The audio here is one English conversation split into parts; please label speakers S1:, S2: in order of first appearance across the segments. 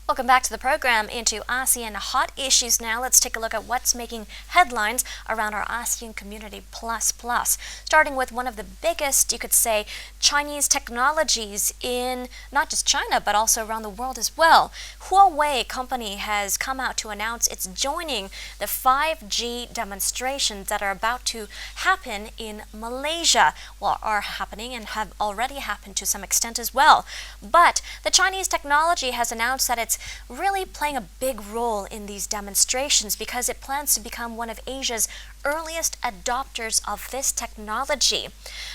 S1: Welcome back to the program. Into ASEAN hot issues now. Let's take a look at what's making headlines around our ASEAN community plus. Starting with one of the biggest, you could say, Chinese technologies in not just China, but also around the world as well. Huawei company has come out to announce it's joining the 5G demonstrations that are about to happen in Malaysia. Well, are happening and have already happened to some extent as well. But the Chinese technology has announced that it's really playing a big role in these demonstrations because it plans to become one of Asia's earliest adopters of this technology.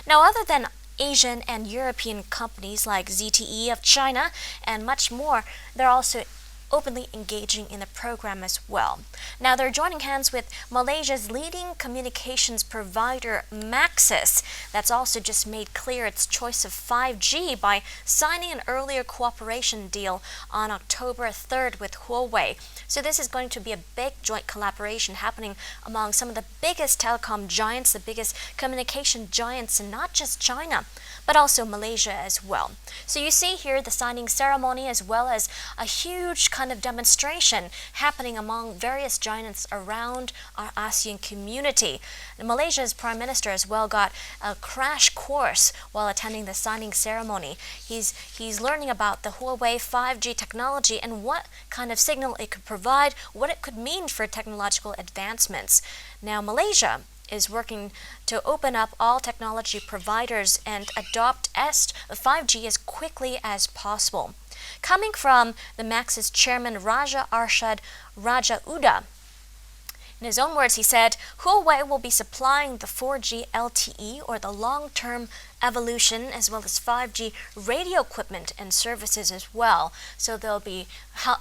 S1: Now, other than Asian and European companies like ZTE of China and much more, they're also openly engaging in the program as well. Now they're joining hands with Malaysia's leading communications provider Maxis. That's also just made clear its choice of 5G by signing an earlier cooperation deal on October 3rd with Huawei. So this is going to be a big joint collaboration happening among some of the biggest telecom giants, the biggest communication giants in not just China, but also Malaysia as well. So you see here the signing ceremony as well as a huge kind of demonstration happening among various giants around our ASEAN community. Malaysia's Prime Minister as well got a crash course while attending the signing ceremony. He's learning about the Huawei 5G technology and what kind of signal it could provide, what it could mean for technological advancements. Now Malaysia is working to open up all technology providers and adopt 5G as quickly as possible. Coming from the Maxis chairman Raja Arshad Raja Uda, in his own words, he said, Huawei will be supplying the 4G LTE or the long-term evolution as well as 5G radio equipment and services as well. So they'll be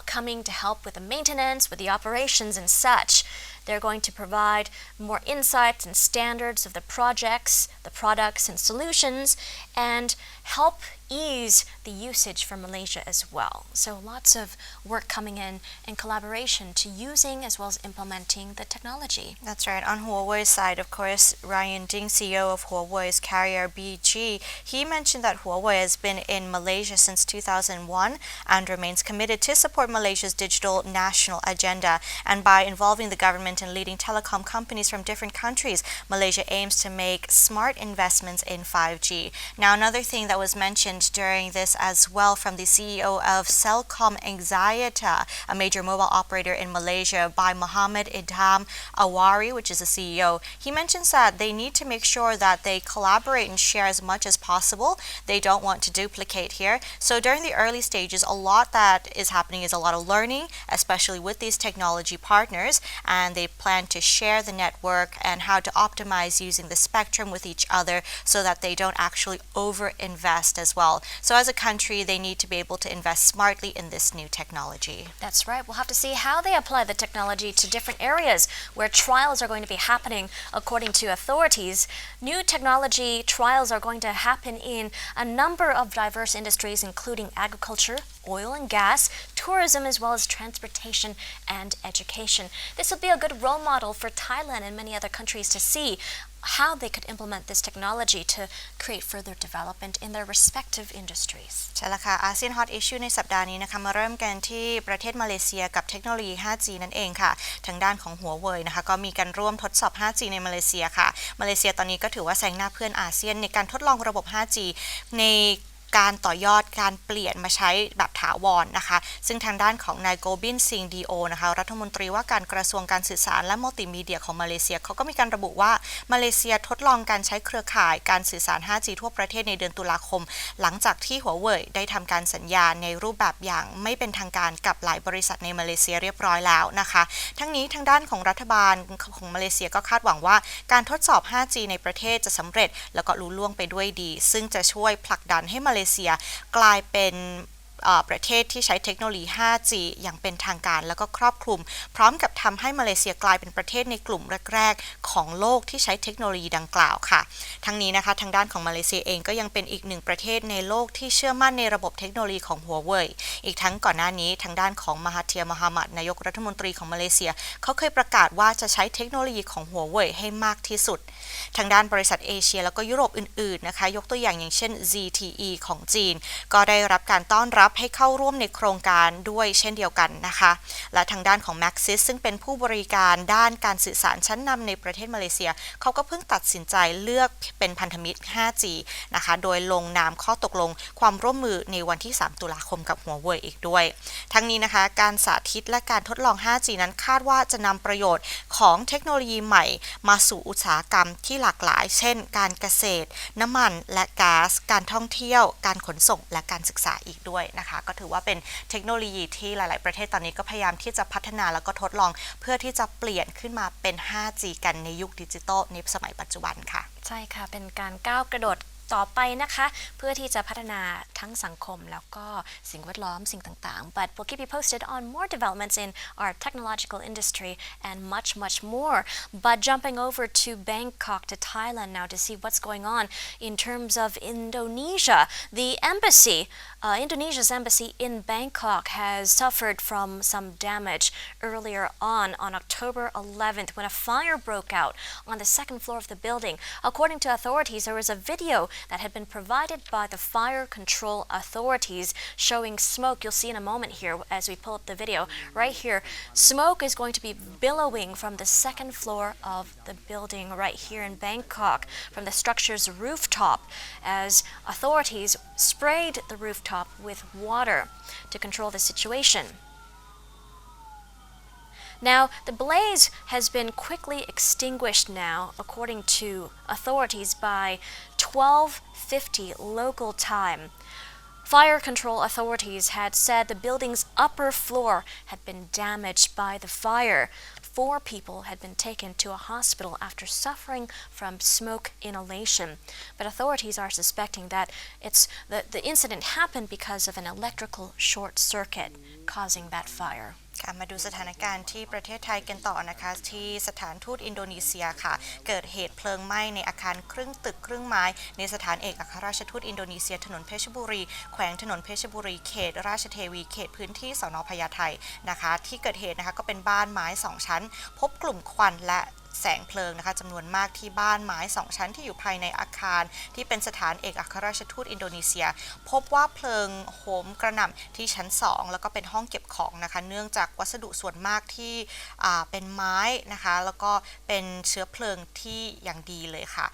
S1: coming to help with the maintenance, with the operations and such. They're going to provide more insights and standards of the projects, the products and solutions, and help ease the usage for Malaysia as well. So lots of work coming in collaboration to using as well as implementing the technology.
S2: That's right. On Huawei's side, of course, Ryan Ding, CEO of Huawei's carrier BG, he mentioned that Huawei has been in Malaysia since 2001 and remains committed to support Malaysia's digital national agenda. And by involving the government and leading telecom companies from different countries, Malaysia aims to make smart investments in 5G. Now, another thing that was mentioned during this as well from the CEO of Celcom Axiata, a major mobile operator in Malaysia, by Muhammad Idham Awari, which is the CEO. He mentions that they need to make sure that they collaborate and share as much as possible. They don't want to duplicate here. So during the early stages, a lot that is happening is a lot of learning, especially with these technology partners, and they plan to share the network and how to optimize using the spectrum with each other so that they don't actually over-invest as well. So as a country, they need to be able to invest smartly in this new technology.
S1: That's right. We'll have to see how they apply the technology to different areas where trials are going to be happening according to authorities. New technology trials are going to happen in a number of diverse industries, including agriculture, oil and gas, tourism, as well as transportation and education. This will be a good role model for Thailand and many other countries to see how they could implement this technology to create further development in their respective industries.
S2: ใช่แล้วค่ะ ASEAN Hot Issue ในสัปดาห์นี้นะคะมาเริ่มกันที่ประเทศมาเลเซียกับเทคโนโลยี 5G นั่นเองค่ะทางด้านของ Huawei นะคะก็มีการร่วมทดสอบ 5G ในมาเลเซียค่ะมาเลเซียตอนนี้ก็ถือว่าแซงหน้าเพื่อนอาเซียนในการทดลองระบบ 5G ในการต่อยอดการเปลี่ยนมาใช้แบบถาวรนะคะซึ่งทางด้านของนายโกบินซิงดีโอนะคะรัฐมนตรีว่าการกระทรวงการสื่อสารและมัลติมีเดียของมาเลเซียเขาก็มีการระบุว่ามาเลเซียทดลองการใช้เครือข่ายการสื่อสาร 5G ทั่วประเทศในเดือนตุลาคมหลังจากที่ Huawei ได้ทำการสัญญาในรูปแบบอย่างไม่เป็นทางการกับหลายบริษัทในมาเลเซียเรียบร้อยแล้วนะคะทั้งนี้ทางด้านของรัฐบาลของมาเลเซียก็คาดหวังว่าการทดสอบ 5G ในประเทศจะสำเร็จแล้วก็ลุล่วงไปด้วยดีซึ่งจะช่วยผลักดันให้มาเลเซียกลายเป็น ประเทศที่ใช้เทคโนโลยี 5G อย่างเป็นทางการแล้วก็ครอบคลุมพร้อมกับทำให้มาเลเซียกลายเป็นประเทศในกลุ่มแรกๆของโลกที่ใช้เทคโนโลยีดังกล่าวค่ะทั้งนี้นะคะทางด้านของมาเลเซียเองก็ยังเป็นอีกหนึ่งประเทศในโลกที่เชื่อมั่นในระบบเทคโนโลยีของ Huawei อีกทั้งก่อนหน้านี้ทางด้านของมหาเทียร์ มหามัดนายกรัฐมนตรีของมาเลเซียเขาเคยประกาศว่าจะใช้เทคโนโลยีของ Huawei ให้มากที่สุดทางด้านบริษัทเอเชียแล้วก็ยุโรปอื่นๆนะคะยกตัวอย่างเช่น ZTE ของจีนก็ได้รับการต้อนรับ ให้เข้าร่วมในโครงการด้วยเช่นเดียวกันนะคะและทางด้านของ Maxis ซึ่งเป็นผู้บริการด้านการสื่อสารชั้นนำในประเทศมาเลเซียเขาก็เพิ่งตัดสินใจเลือกเป็นพันธมิตร 5G นะคะโดยลงนามข้อตกลงความร่วมมือในวันที่ 3 ตุลาคมกับ Huawei อีกด้วยทั้งนี้นะคะการสาธิตและการทดลอง 5G นั้นคาดว่าจะนำประโยชน์ของเทคโนโลยีใหม่มาสู่อุตสาหกรรมที่หลากหลายเช่นการเกษตรน้ำมันและก๊าซการท่องเที่ยวการขนส่งและการศึกษาอีกด้วยนะคะก็ถือว่าเป็นเทคโนโลยีที่หลายๆประเทศตอนนี้ก็พยายามที่จะพัฒนาแล้วก็ทดลองเพื่อที่จะเปลี่ยนขึ้นมาเป็น 5G กันในยุคดิจิทัลในสมัยปัจจุบันค่ะ
S1: ใช่ค่ะเป็นการก้าวกระโดดต่อไปนะคะเพื่อที่จะพัฒนาทั้งสังคมแล้วก็สิ่งแวดล้อมสิ่งต่างๆ but we'll keep you posted on more developments in our technological industry and much more but jumping over to Bangkok to Thailand now to see what's going on in terms of Indonesia the embassy Indonesia's embassy in Bangkok has suffered from some damage earlier on October 11th when a fire broke out on the second floor of the building according to authorities there was a video that had been provided by the fire control authorities showing smoke. You'll see in a moment here as we pull up the video. Right here, smoke is going to be billowing from the second floor of the building right here in Bangkok from the structure's rooftop as authorities sprayed the rooftop with water to control the situation. Now, the blaze has been quickly extinguished now, according to authorities, by 12:50 local time. Fire control authorities had said the building's upper floor had been damaged by the fire. 4 people had been taken to a hospital after suffering from smoke inhalation. But authorities are suspecting that the incident happened because of an electrical short circuit causing that fire.
S2: มาดูสถานการณ์ที่ประเทศไทยกันต่อนะคะที่สถานทูตอินโดนีเซียค่ะเกิดเหตุเพลิงไหม้ในอาคารครึ่งตึกครึ่งไม้ในสถานเอกอัครราชทูตอินโดนีเซียถนนเพชรบุรีแขวงถนนเพชรบุรีเขตราชเทวีเขตพื้นที่สน.พญาไทนะคะที่เกิดเหตุนะคะก็เป็นบ้านไม้2ชั้นพบกลุ่มควันและแสงเพลิงนะคะจำนวนมากที่บ้านไม้2ชั้นที่อยู่ภายในอาคารที่เป็นสถานเอกอัครราชทูตอินโดนีเซียพบว่าเพลิงโหมกระหน่ำที่ชั้น2แล้วก็เป็นห้องเก็บของนะคะเนื่องจากวัสดุส่วนมากที่เป็นไม้นะคะแล้วก็เป็นเชื้อเพลิงที่อย่างดีเลยค่ะ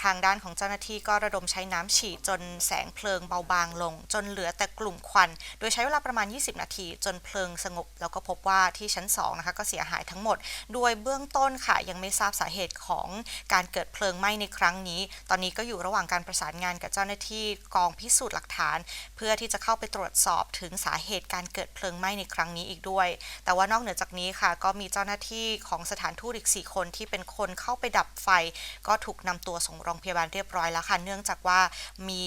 S2: ทางด้านของเจ้าหน้าที่ก็ระดมใช้น้ำฉีดจนแสงเพลิงเบาบางลงจนเหลือแต่กลุ่มควันโดยใช้เวลาประมาณ20นาทีจนเพลิงสงบแล้วก็พบว่าที่ชั้น2นะคะก็เสียหายทั้งหมดโดยเบื้องต้นค่ะยังไม่ทราบสาเหตุของการเกิดเพลิงไหม้ในครั้งนี้ตอนนี้ก็อยู่ระหว่างการประสานงานกับเจ้าหน้าที่กองพิสูจน์หลักฐานเพื่อที่จะเข้าไปตรวจสอบถึงสาเหตุการเกิดเพลิงไหม้ในครั้งนี้อีกด้วยแต่ว่านอกเหนือจากนี้ค่ะก็มีเจ้าหน้าที่ของสถานทูตอีก4คนที่เป็นคนเข้าไปดับไฟก็ถูกนำตัวส่งโรงพยาบาลเรียบร้อยแล้วค่ะเนื่องจากว่ามี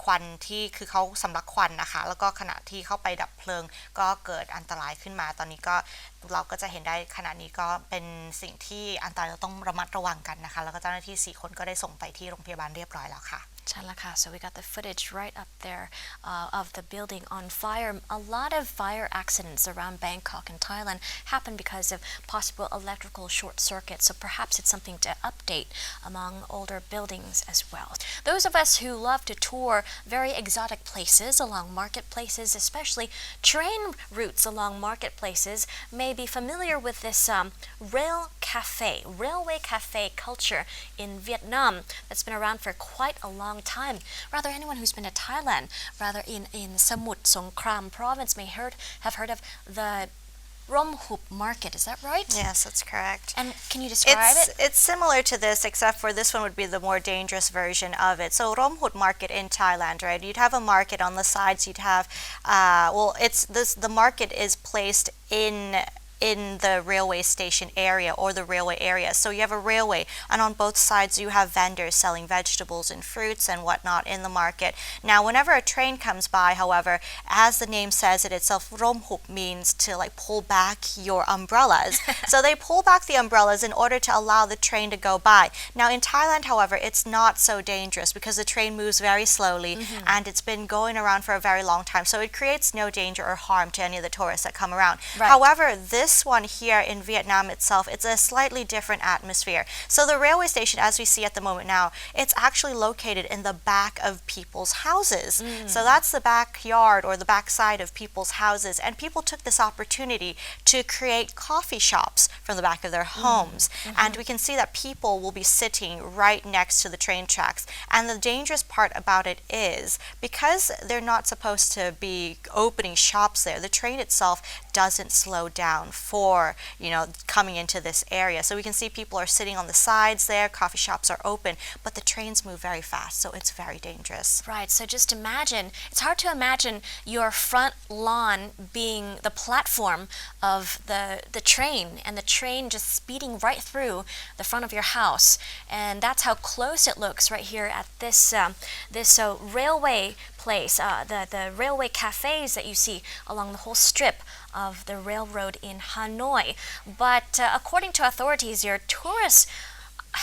S2: ควันที่คือเขาสำลักควันนะคะแล้วก็ขณะที่เข้าไปดับเพลิงก็เกิดอันตรายขึ้นมาตอนนี้ก็เราก็จะเห็นได้ขณะนี้ก็เป็นสิ่งที่อันตรายเราต้องระมัดระวังกันนะคะแล้วก็เจ้าหน้าที่4คนก็ได้ส่งไปที่โรงพยาบาลเรียบร้อยแล้วค่ะ
S1: ใช่แล้วค่ะ so we got the footage right up there of the building on fire. A lot of fire accidents around Bangkok and Thailand happen because of possible electrical short circuits, so perhaps it's something to update among older buildings as well. Those of us who love to tour very exotic places along marketplaces, especially train routes along marketplaces, may be familiar with this railway cafe culture in Vietnam that's been around for quite a long time. Rather, anyone who's been to Thailand, rather in Samut Songkhram province may have heard of the Romhup market, is that right?
S2: Yes, that's correct.
S1: And can you describe it?
S2: It's similar to this, except for this one would be the more dangerous version of it. So Romhup market in Thailand, right? You'd have a market on the sides. You'd have, the market is placed in the railway station area or the railway area. So you have a railway, and on both sides you have vendors selling vegetables and fruits and whatnot in the market. Now, whenever a train comes by, however, as the name says it itself, romhup means to like pull back your umbrellas. So they pull back the umbrellas in order to allow the train to go by. Now, in Thailand, however, it's not so dangerous because the train moves very slowly and it's been going around for a very long time. So it creates no danger or harm to any of the tourists that come around.
S1: Right.
S2: However, this this one here in Vietnam itself, it's a slightly different atmosphere. So the railway station, as we see at the moment now, it's actually located in the back of people's houses. So that's the backyard or the backside of people's houses, and people took this opportunity to create coffee shops from the back of their homes. And we can see that people will be sitting right next to the train tracks. And the dangerous part about it is because they're not supposed to be opening shops there, the train itself doesn't slow down for, coming into this area. So we can see people are sitting on the sides there, coffee shops are open, but the trains move very fast, so it's very dangerous.
S1: Right, so just imagine, it's hard to imagine your front lawn being the platform of the train, and the train just speeding right through the front of your house. And that's how close it looks right here at this railway place, the railway cafes that you see along the whole strip of the railroad in Hanoi. But according to authorities here, tourists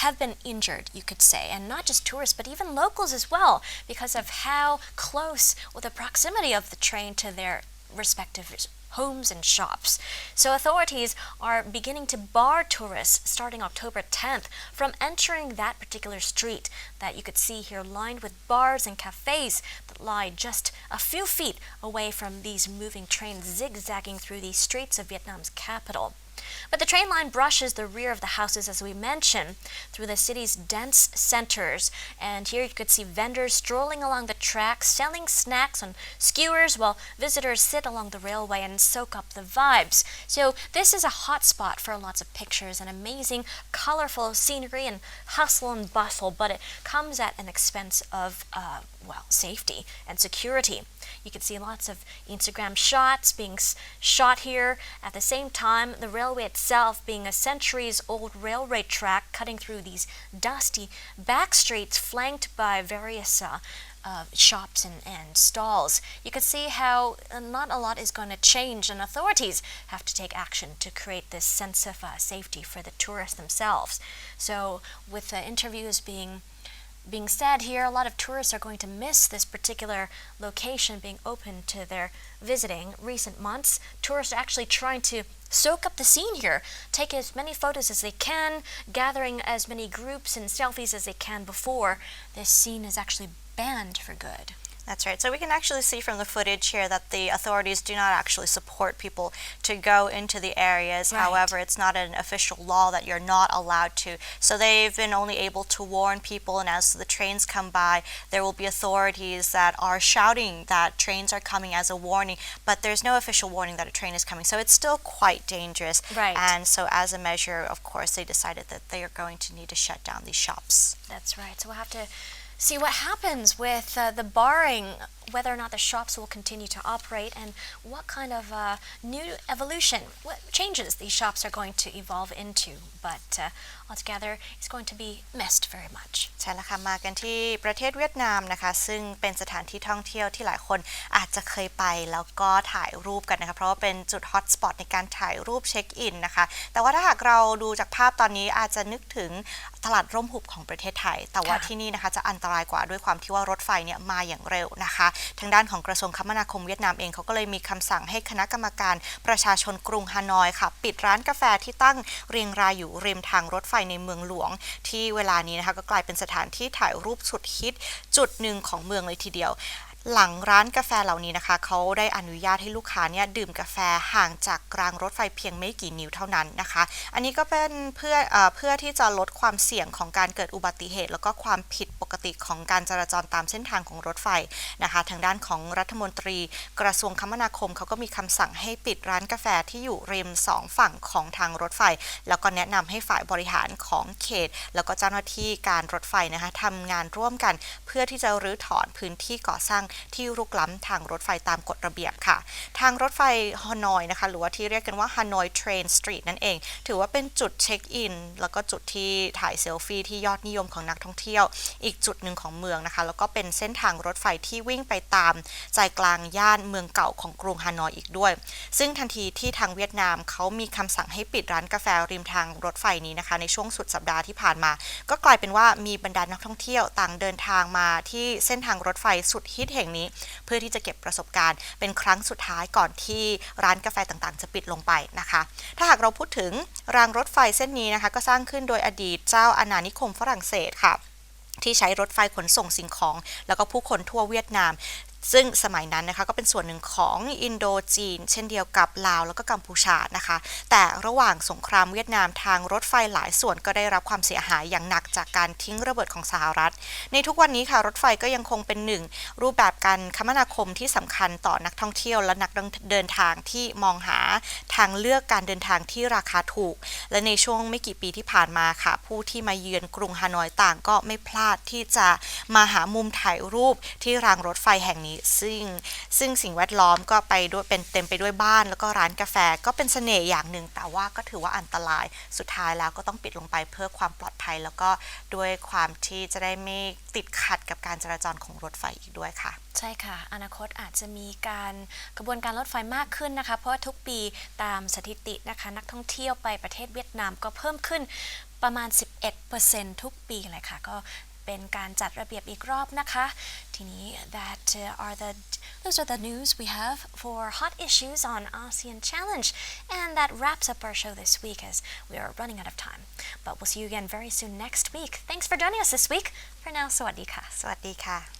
S1: have been injured, you could say, and not just tourists, but even locals as well, because of how close or the proximity of the train to their respective homes and shops. So authorities are beginning to bar tourists starting October 10th from entering that particular street that you could see here, lined with bars and cafes that lie just a few feet away from these moving trains zigzagging through the streets of Vietnam's capital. But the train line brushes the rear of the houses, as we mentioned, through the city's dense centers. And here you could see vendors strolling along the tracks, selling snacks on skewers, while visitors sit along the railway and soak up the vibes. So this is a hot spot for lots of pictures and amazing, colorful scenery and hustle and bustle, but it comes at an expense of, safety and security. You can see lots of Instagram shots being shot here. At the same time, the railway itself being a centuries-old railway track cutting through these dusty back streets flanked by various shops and stalls. You can see how not a lot is going to change, and authorities have to take action to create this sense of safety for the tourists themselves. So with the interviews being said here, a lot of tourists are going to miss this particular location being open to their visiting. Recent months, tourists are actually trying to soak up the scene here, take as many photos as they can, gathering as many groups and selfies as they can before this scene is actually banned for good.
S2: That's right. So we can actually see from the footage here that the authorities do not actually support people to go into the areas.
S1: Right.
S2: However, it's not an official law that you're not allowed to. So they've been only able to warn people, and as the trains come by, there will be authorities that are shouting that trains are coming as a warning, but there's no official warning that a train is coming. So it's still quite dangerous.
S1: Right.
S2: And so as a measure, of course, they decided that they are going to need to shut down these shops.
S1: That's right. So we'll have to see what happens with the barring, whether or not the shops will continue to operate, and what kind of new evolution, what changes these shops are going to evolve into. But altogether, it's going to be missed very much.
S2: ใช่แล้วค่ะมากันที่ประเทศเวียดนามนะคะซึ่งเป็นสถานที่ท่องเที่ยวที่หลายคนอาจจะเคยไปแล้วก็ถ่ายรูปกันนะคะเพราะว่าเป็นจุดฮอตสปอตในการถ่ายรูปเช็คอินนะคะแต่ว่าถ้าหากเราดูจากภาพตอนนี้อาจจะนึกถึงตลาดร่มหุบของประเทศไทยแต่ว่าที่นี่นะคะจะอันตรายกว่าด้วยความที่ว่ารถไฟเนี่ยมาอย่างเร็วนะคะทางด้านของกระทรวงคมนาคมเวียดนามเองเขาก็เลยมีคำสั่งให้คณะกรรมการประชาชนกรุงฮานอยค่ะปิดร้านกาแฟที่ตั้งเรียงรายอยู่ริมทางรถไฟในเมืองหลวงที่เวลานี้นะคะก็กลายเป็นสถานที่ถ่ายรูปสุดฮิตจุดหนึ่งของเมืองเลยทีเดียวหลังร้านกาแฟเหล่านี้นะคะเขาได้อนุญาตให้ลูกค้าเนี่ยดื่มกาแฟห่างจากรางรถไฟเพียงไม่กี่นิ้วเท่านั้นนะคะอันนี้ก็เป็นเพื่อที่จะลดความเสี่ยงของการเกิดอุบัติเหตุแล้วก็ความผิดปกติของการจราจรตามเส้นทางของรถไฟนะคะทางด้านของรัฐมนตรีกระทรวงคมนาคมเขาก็มีคำสั่งให้ปิดร้านกาแฟที่อยู่ริม2ฝั่งของทางรถไฟแล้วก็แนะนำให้ฝ่ายบริหารของเขตแล้วก็เจ้าหน้าที่การรถไฟนะคะทำงานร่วมกันเพื่อที่จะรื้อถอนพื้นที่ก่อสร้างที่รุกล้ำทางรถไฟตามกฎระเบียบค่ะทางรถไฟฮานอยนะคะหรือว่าที่เรียกกันว่าฮานอยเทรนสตรีทนั่นเองถือว่าเป็นจุดเช็คอินแล้วก็จุดที่ถ่ายเซลฟี่ที่ยอดนิยมของนักท่องเที่ยวอีกจุดหนึ่งของเมืองนะคะแล้วก็เป็นเส้นทางรถไฟที่วิ่งไปตามใจกลางย่านเมืองเก่าของกรุงฮานอยอีกด้วยซึ่งทันทีที่ทางเวียดนามเขามีคำสั่งให้ปิดร้านกาแฟริมทางรถไฟนี้นะคะในช่วงสุดสัปดาห์ที่ผ่านมาก็กลายเป็นว่ามีบรรดานักท่องเที่ยวต่างเดินทางมาที่เส้นทางรถไฟสุดฮิตแห่ง ห่งนี้เพื่อที่จะเก็บประสบการณ์เป็นครั้งสุดท้ายก่อนที่ร้านกาแฟต่างๆจะปิดลงไปนะคะถ้าหากเราพูดถึงรางรถไฟเส้นนี้นะคะก็สร้างขึ้นโดยอดีตเจ้าอาณานิคมฝรั่งเศสค่ะที่ใช้รถไฟขนส่งสิ่งของแล้วก็ผู้คนทั่วเวียดนามซึ่งสมัยนั้นนะคะก็เป็นส่วนหนึ่งของอินโดจีนเช่นเดียวกับลาวแล้วก็กัมพูชานะคะแต่ระหว่างสงครามเวียดนามทางรถไฟหลายส่วนก็ได้รับความเสียหายอย่างหนักจากการทิ้งระเบิดของสหรัฐในทุกวันนี้ค่ะรถไฟก็ยังคงเป็นหนึ่งรูปแบบการคมนาคมที่สำคัญต่อนักท่องเที่ยวและนักเดินทางที่มองหาทางเลือกการเดินทางที่ราคาถูกและในช่วงไม่กี่ปีที่ผ่านมาค่ะผู้ที่มาเยือนกรุงฮานอยต่างก็ไม่พลาดที่จะมาหามุมถ่ายรูปที่รางรถไฟแห่งนี้ซึ่งสิ่งแวดล้อมก็ไปด้วยเป็นเต็มไปด้วยบ้านแล้วก็ร้านกาแฟก็เป็นเสน่ห์อย่างหนึ่งแต่ว่าก็ถือว่าอันตรายสุดท้ายแล้วก็ต้องปิดลงไปเพื่อความปลอดภัยแล้วก็ด้วยความที่จะได้ไม่ติดขัดกับการจราจรของรถไฟอีกด้วยค่ะ
S1: ใช่ค่ะอนาคตอาจจะมีกระบวนการรถไฟมากขึ้นนะคะเพราะว่าทุกปีตามสถิตินะคะนักท่องเที่ยวไปประเทศเวียดนามก็เพิ่มขึ้นประมาณ 11% ทุกปีเลยค่ะก็เป็นการจัดระเบียบอีกรอบนะคะทีนี้ those are the news we have for hot issues on ASEAN Challenge and that wraps up our show this week as we are running out of time but we'll see you again very soon next week thanks for joining us this week for now สวัสดีค่ะ
S2: สวัสดีค่ะ